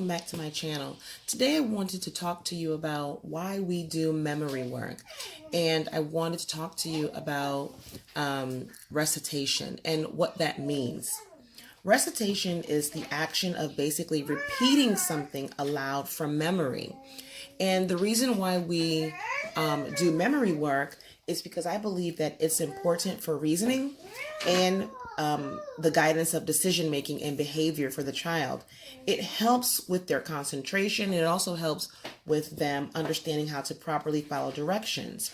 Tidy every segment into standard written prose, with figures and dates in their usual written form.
welcome back to my channel. Today I wanted to talk to you about why we do memory work, and I wanted to talk to you about recitation and what that means. Recitation is the action of basically repeating something aloud from memory. And the reason why we do memory work is because I believe that it's important for reasoning and the guidance of decision making and behavior for the child. It helps with their concentration. It also helps with them understanding how to properly follow directions.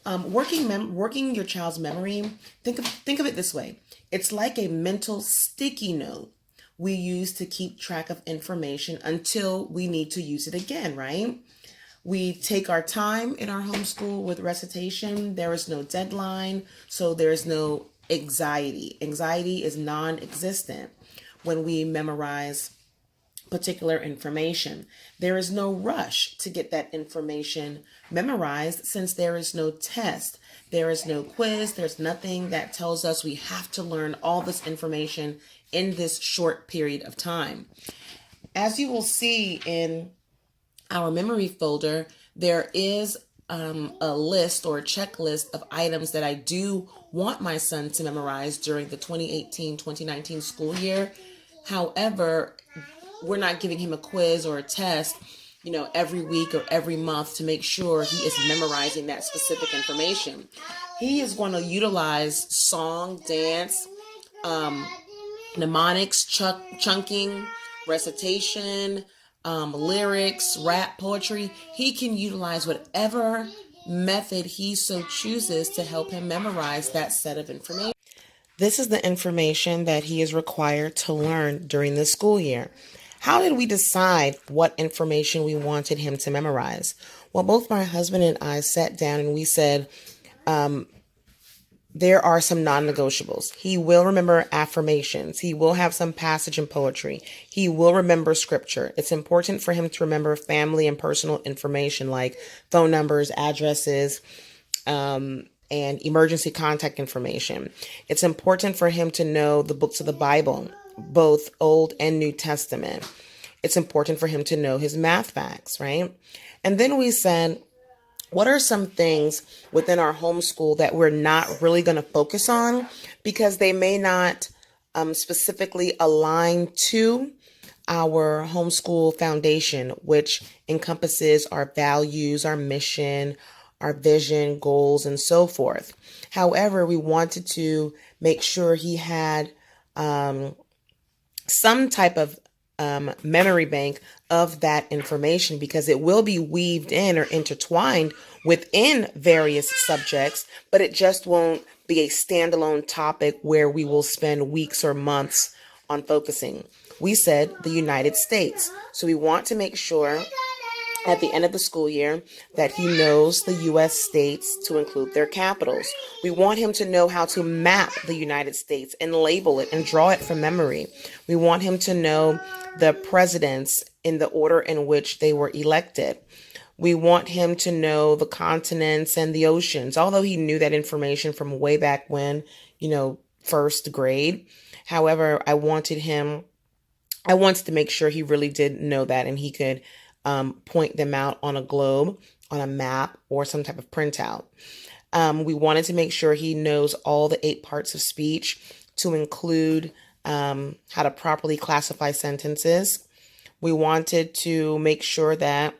Working your child's memory, think of it this way. It's like a mental sticky note we use to keep track of information until we need to use it again, right? We take our time in our homeschool with recitation. There is no deadline, so there is no anxiety. Anxiety is non-existent when we memorize particular information. There is no rush to get that information memorized since there is no test. There is no quiz. There's nothing that tells us we have to learn all this information in this short period of time. As you will see in our memory folder, there is a list or a checklist of items that I do want my son to memorize during the 2018-2019 school year. However, we're not giving him a quiz or a test, every week or every month to make sure he is memorizing that specific information. He is going to utilize song, dance, mnemonics, chunking, recitation, lyrics, rap, poetry. He can utilize whatever method he so chooses to help him memorize that set of information. This is the information that he is required to learn during the school year. How did we decide what information we wanted him to memorize? Well, both my husband and I sat down and we said, there are some non-negotiables. He will remember affirmations. He will have some passage and poetry. He will remember scripture. It's important for him to remember family and personal information like phone numbers, addresses, and emergency contact information. It's important for him to know the books of the Bible, both Old and New Testament. It's important for him to know his math facts, right? And then we said, what are some things within our homeschool that we're not really going to focus on because they may not specifically align to our homeschool foundation, which encompasses our values, our mission, our vision, goals, and so forth. However, we wanted to make sure he had some type of memory bank of that information because it will be weaved in or intertwined within various subjects, but it just won't be a standalone topic where we will spend weeks or months on focusing. We said the United States. So we want to make sure at the end of the school year that he knows the U.S. states to include their capitals. We want him to know how to map the United States and label it and draw it from memory. We want him to know the presidents in the order in which they were elected. We want him to know the continents and the oceans, although he knew that information from way back when, first grade. However, I wanted to make sure he really did know that and he could point them out on a globe, on a map, or some type of printout. We wanted to make sure he knows all the 8 parts of speech to include how to properly classify sentences. We wanted to make sure that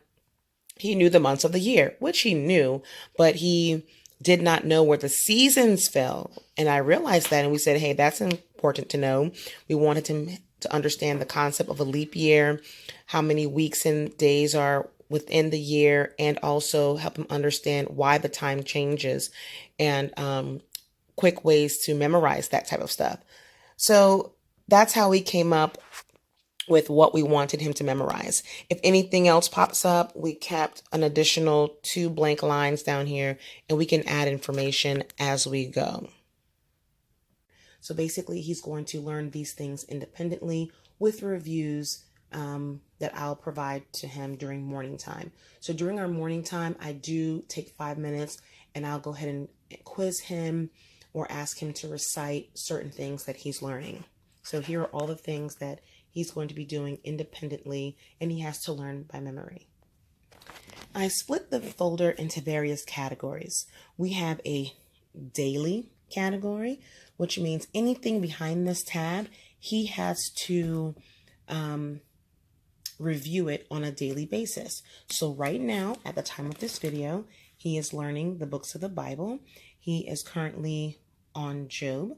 he knew the months of the year, which he knew, but he did not know where the seasons fell. And I realized that, and we said, hey, that's important to know. We wanted him to understand the concept of a leap year, how many weeks and days are within the year, and also help him understand why the time changes and quick ways to memorize that type of stuff. So that's how we came up with what we wanted him to memorize. If anything else pops up, we kept an additional 2 blank lines down here and we can add information as we go. So basically, he's going to learn these things independently with reviews that I'll provide to him during morning time. So during our morning time, I do take 5 minutes and I'll go ahead and quiz him or ask him to recite certain things that he's learning. So here are all the things that he's going to be doing independently, and he has to learn by memory. I split the folder into various categories. We have a daily category, which means anything behind this tab, he has to review it on a daily basis. So right now, at the time of this video, he is learning the books of the Bible. He is currently on Job.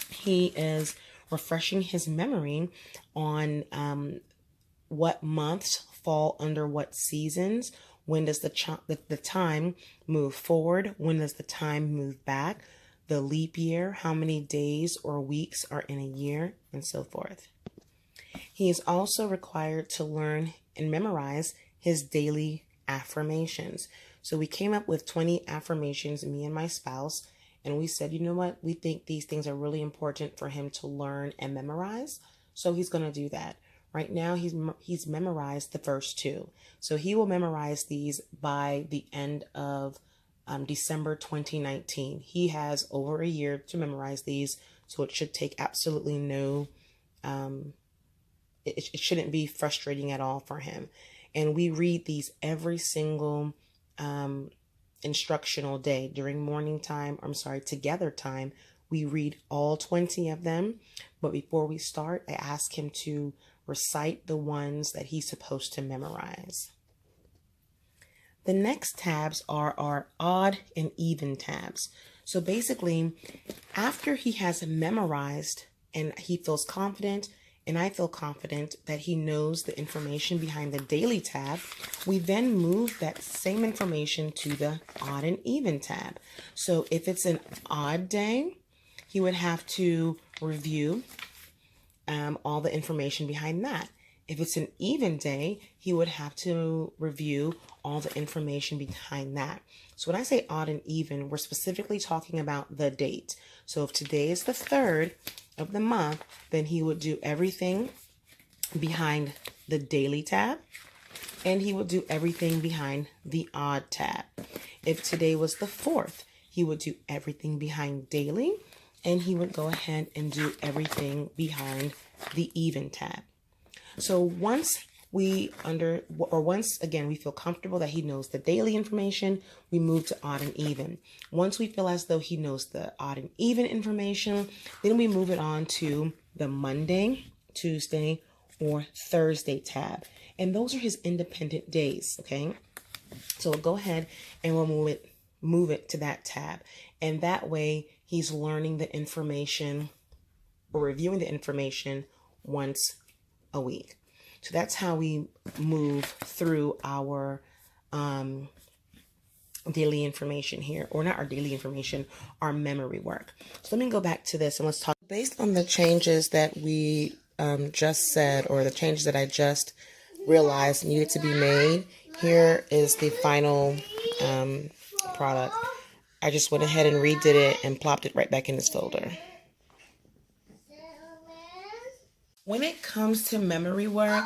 He is refreshing his memory on what months fall under what seasons. When does the time move forward? When does the time move back? The leap year, how many days or weeks are in a year, and so forth. He is also required to learn and memorize his daily affirmations. So we came up with 20 affirmations, me and my spouse, and we said, you know what? We think these things are really important for him to learn and memorize. So he's going to do that. Right now, he's memorized the first two. So he will memorize these by the end of December 2019. He has over a year to memorize these, so it should take absolutely no, it shouldn't be frustrating at all for him. And we read these every single instructional day during morning time, together time. We read all 20 of them, but before we start, I ask him to recite the ones that he's supposed to memorize. The next tabs are our odd and even tabs. So basically, after he has memorized and he feels confident, and I feel confident that he knows the information behind the daily tab, we then move that same information to the odd and even tab. So if it's an odd day, he would have to review all the information behind that. If it's an even day, he would have to review all the information behind that. So when I say odd and even, we're specifically talking about the date. So if today is the 3rd of the month, then he would do everything behind the daily tab, and he would do everything behind the odd tab. If today was the 4th, he would do everything behind daily, and he would go ahead and do everything behind the even tab. So once again we feel comfortable that he knows the daily information, we move to odd and even. Once we feel as though he knows the odd and even information, then we move it on to the Monday, Tuesday, or Thursday tab. And those are his independent days, okay? So we'll go ahead and we'll move it to that tab. And that way he's learning the information or reviewing the information once a week. So that's how we move through our daily information here, or not our daily information, our memory work. So let me go back to this and let's talk. Based on the changes that we just said, or the changes that I just realized needed to be made, here is the final product. I just went ahead and redid it and plopped it right back in this folder. When it comes to memory work,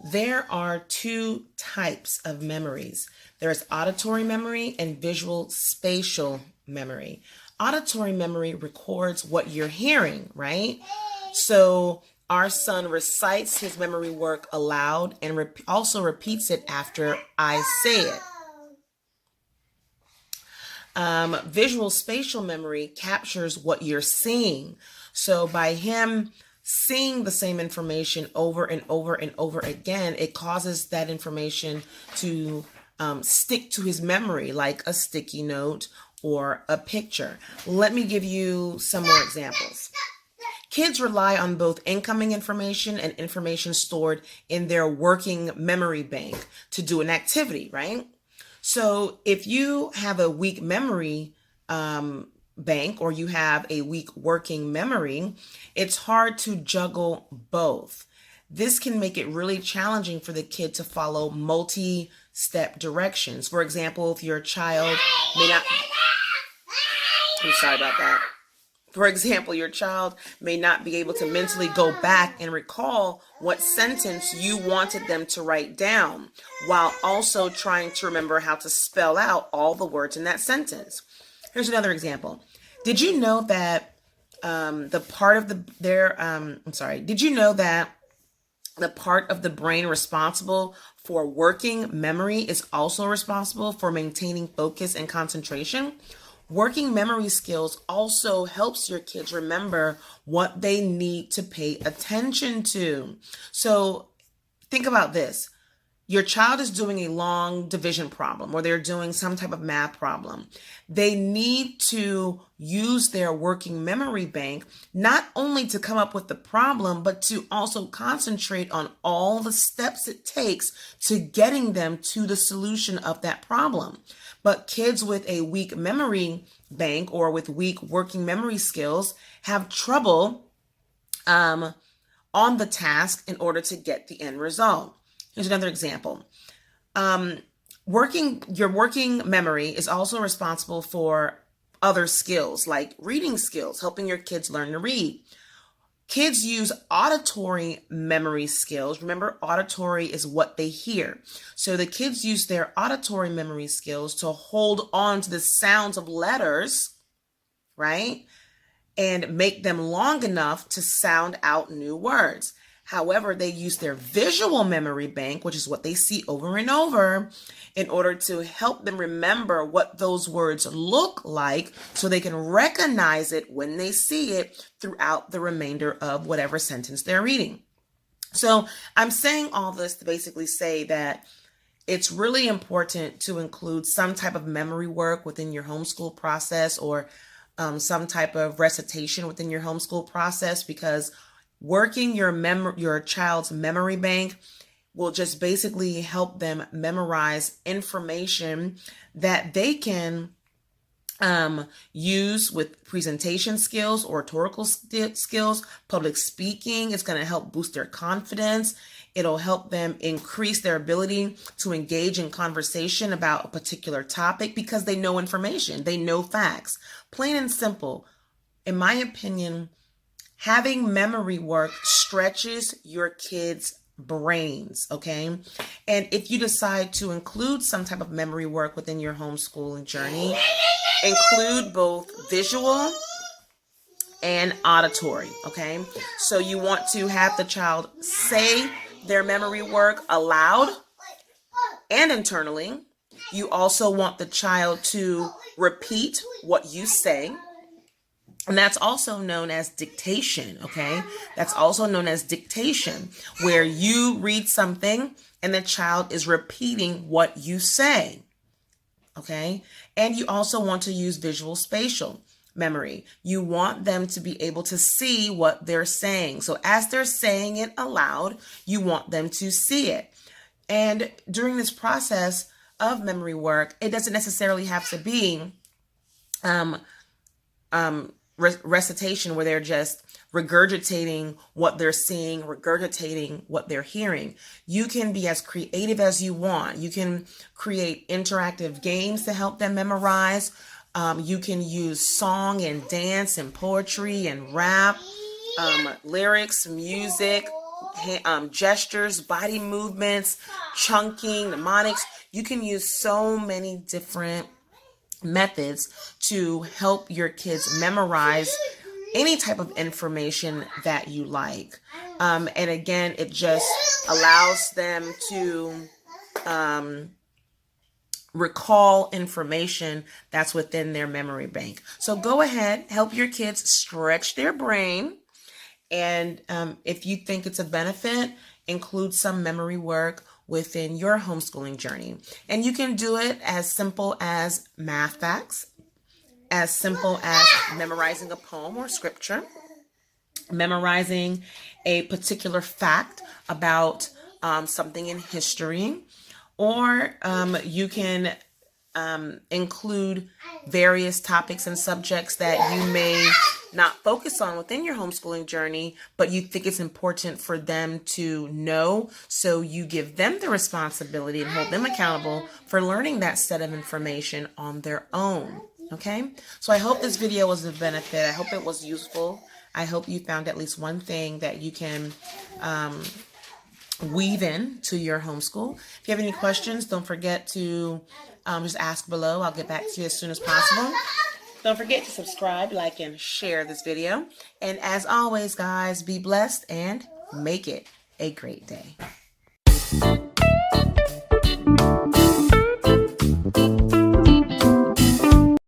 there are two types of memories. There's auditory memory and visual spatial memory. Auditory memory records what you're hearing, right? So our son recites his memory work aloud and also repeats it after I say it. Visual spatial memory captures what you're seeing. So by him seeing the same information over and over and over again, it causes that information to stick to his memory like a sticky note or a picture. Let me give you some more examples. Kids rely on both incoming information and information stored in their working memory bank to do an activity, right? So if you have a weak memory bank, or you have a weak working memory, it's hard to juggle both. This can make it really challenging for the kid to follow multi-step directions. For example, if your child may not... I'm sorry about that. For example, your child may not be able to mentally go back and recall what sentence you wanted them to write down, while also trying to remember how to spell out all the words in that sentence. Here's another example. Did you know that the part of did you know that the part of the brain responsible for working memory is also responsible for maintaining focus and concentration? Working memory skills also helps your kids remember what they need to pay attention to. So think about this. Your child is doing a long division problem, or they're doing some type of math problem. They need to use their working memory bank not only to come up with the problem, but to also concentrate on all the steps it takes to getting them to the solution of that problem. But kids with a weak memory bank or with weak working memory skills have trouble on the task in order to get the end result. Here's another example. Your working memory is also responsible for other skills like reading skills, helping your kids learn to read. Kids use auditory memory skills. Remember, auditory is what they hear. So the kids use their auditory memory skills to hold on to the sounds of letters, right? And make them long enough to sound out new words. However, they use their visual memory bank, which is what they see over and over, in order to help them remember what those words look like so they can recognize it when they see it throughout the remainder of whatever sentence they're reading. So I'm saying all this to basically say that it's really important to include some type of memory work within your homeschool process, or some type of recitation within your homeschool process, because working your child's memory bank will just basically help them memorize information that they can use with presentation skills, oratorical skills, public speaking. It's going to help boost their confidence. It'll help them increase their ability to engage in conversation about a particular topic because they know information, they know facts. Plain and simple. In my opinion, having memory work stretches your kids' brains, okay? And if you decide to include some type of memory work within your homeschooling journey, include both visual and auditory, okay? So you want to have the child say their memory work aloud and internally. You also want the child to repeat what you say. And that's also known as dictation, okay? That's also known as dictation, where you read something and the child is repeating what you say, okay? And you also want to use visual spatial memory. You want them to be able to see what they're saying. So as they're saying it aloud, you want them to see it. And during this process of memory work, it doesn't necessarily have to be recitation where they're just regurgitating what they're seeing, regurgitating what they're hearing. You can be as creative as you want. You can create interactive games to help them memorize. You can use song and dance and poetry and rap, lyrics, music, gestures, body movements, chunking, mnemonics. You can use so many different methods to help your kids memorize any type of information that you like. And again, it just allows them to recall information that's within their memory bank. So go ahead, help your kids stretch their brain. And if you think it's a benefit, include some memory work within your homeschooling journey. And you can do it as simple as math facts, as simple as memorizing a poem or scripture, memorizing a particular fact about something in history, or you can include various topics and subjects that you may not focus on within your homeschooling journey, but you think it's important for them to know. So you give them the responsibility and hold them accountable for learning that set of information on their own. Okay? So I hope this video was of benefit. I hope it was useful. I hope you found at least one thing that you can weave in to your homeschool. If you have any questions, don't forget to just ask below. I'll get back to you as soon as possible. Don't forget to subscribe, like, and share this video. And as always, guys, be blessed and make it a great day.